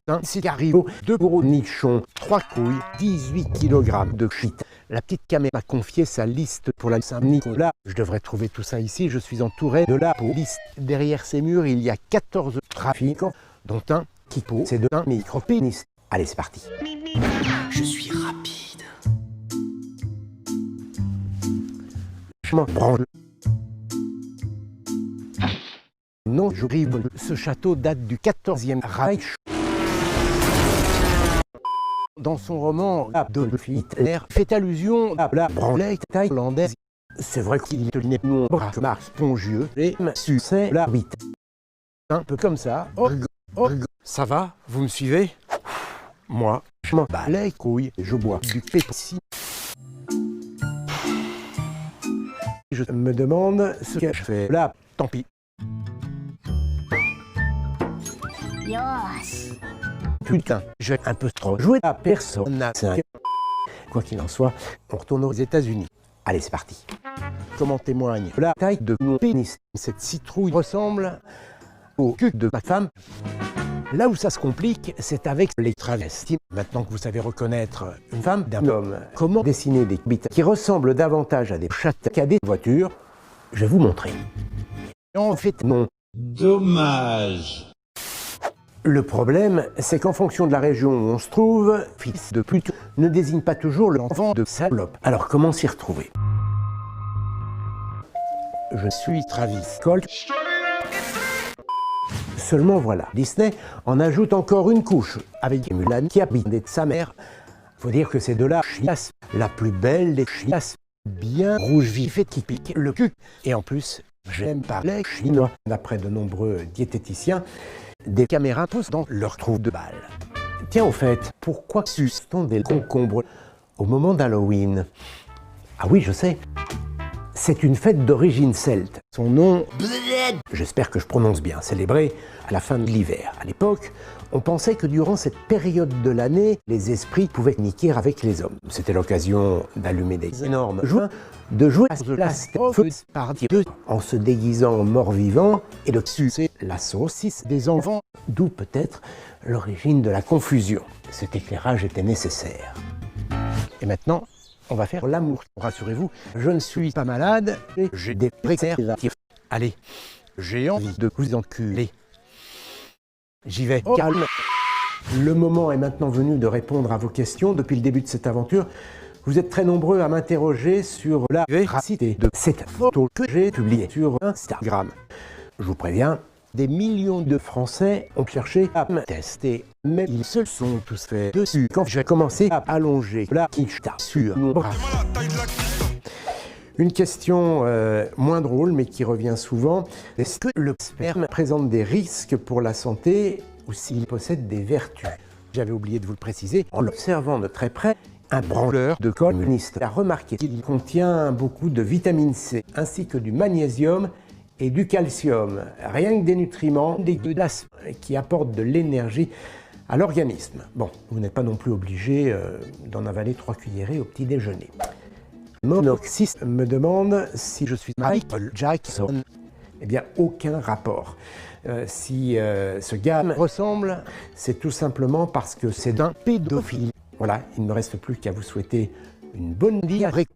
un cigariot, 2 gros nichons, 3 couilles, 18 kg de shit. La petite caméra m'a confié sa liste pour la Saint-Nicolas. Je devrais trouver tout ça ici, je suis entouré de la police. Derrière ces murs, il y a 14 trafiquants, dont un qui possède un micro-pénis. Allez, c'est parti. Je suis rapide. Je m'en branle. Non, je rigole. Ce château date du 14e Reich. Dans son roman, Adolf Hitler fait allusion à la branlette thaïlandaise. C'est vrai qu'il tenait mon bras marque spongieux et me suçait la bite. Un peu comme ça. Ça va? Vous me suivez? Moi, je m'en bats les couilles et je bois du Pepsi. Je me demande ce que je fais là. Tant pis. Putain, j'ai un peu trop joué à Persona 5. Quoi qu'il en soit, on retourne aux États-Unis. Allez, c'est parti. Comment témoigne la taille de mon pénis? Cette citrouille ressemble au cul de ma femme. Là où ça se complique, c'est avec les travestis. Maintenant que vous savez reconnaître une femme d'un homme, comment dessiner des bites qui ressemblent davantage à des chattes qu'à des voitures, je vais vous montrer. En fait, non. Dommage. Le problème, c'est qu'en fonction de la région où on se trouve, fils de pute ne désigne pas toujours l'enfant de salope. Alors comment s'y retrouver? Je suis Travis Colt. Seulement voilà, Disney en ajoute encore une couche avec Mulan qui habite de sa mère. Faut dire que c'est de la chiasse, la plus belle des chiasses, bien rouge vif et qui pique le cul. Et en plus, j'aime parler chinois. D'après de nombreux diététiciens, des caméras poussent dans leur trou de balle. Tiens, au fait, pourquoi suce-t-on des concombres au moment d'Halloween? Ah oui, je sais. C'est une fête d'origine celte. Son nom, j'espère que je prononce bien, célébré à la fin de l'hiver. À l'époque, on pensait que durant cette période de l'année, les esprits pouvaient niquer avec les hommes. C'était l'occasion d'allumer des énormes joints, de jouer à la feu par deux en se déguisant en mort-vivant et de sucer la saucisse des enfants, d'où peut-être l'origine de la confusion. Cet éclairage était nécessaire. Et maintenant, on va faire l'amour. Rassurez-vous, je ne suis pas malade et j'ai des préservatifs. Allez, j'ai envie de vous enculer. J'y vais, calme. Le moment est maintenant venu de répondre à vos questions. Depuis le début de cette aventure, vous êtes très nombreux à m'interroger sur la véracité de cette photo que j'ai publiée sur Instagram. Je vous préviens, des millions de Français ont cherché à me tester, mais ils se sont tous fait dessus quand j'ai commencé à allonger la quicheta sur mon bras. Une question moins drôle, mais qui revient souvent. Est-ce que le sperme présente des risques pour la santé ou s'il possède des vertus? J'avais oublié de vous le préciser. En l'observant de très près, un branleur de communiste a remarqué qu'il contient beaucoup de vitamine C, ainsi que du magnésium et du calcium. Rien que des nutriments dégueulasses qui apportent de l'énergie à l'organisme. Bon, vous n'êtes pas non plus obligé d'en avaler 3 cuillerées au petit déjeuner. Monoxys me demande si je suis Michael Jackson. Eh bien, aucun rapport. Si ce gars me ressemble, c'est tout simplement parce que c'est d'un pédophile. Voilà, il ne me reste plus qu'à vous souhaiter une bonne diarrhée.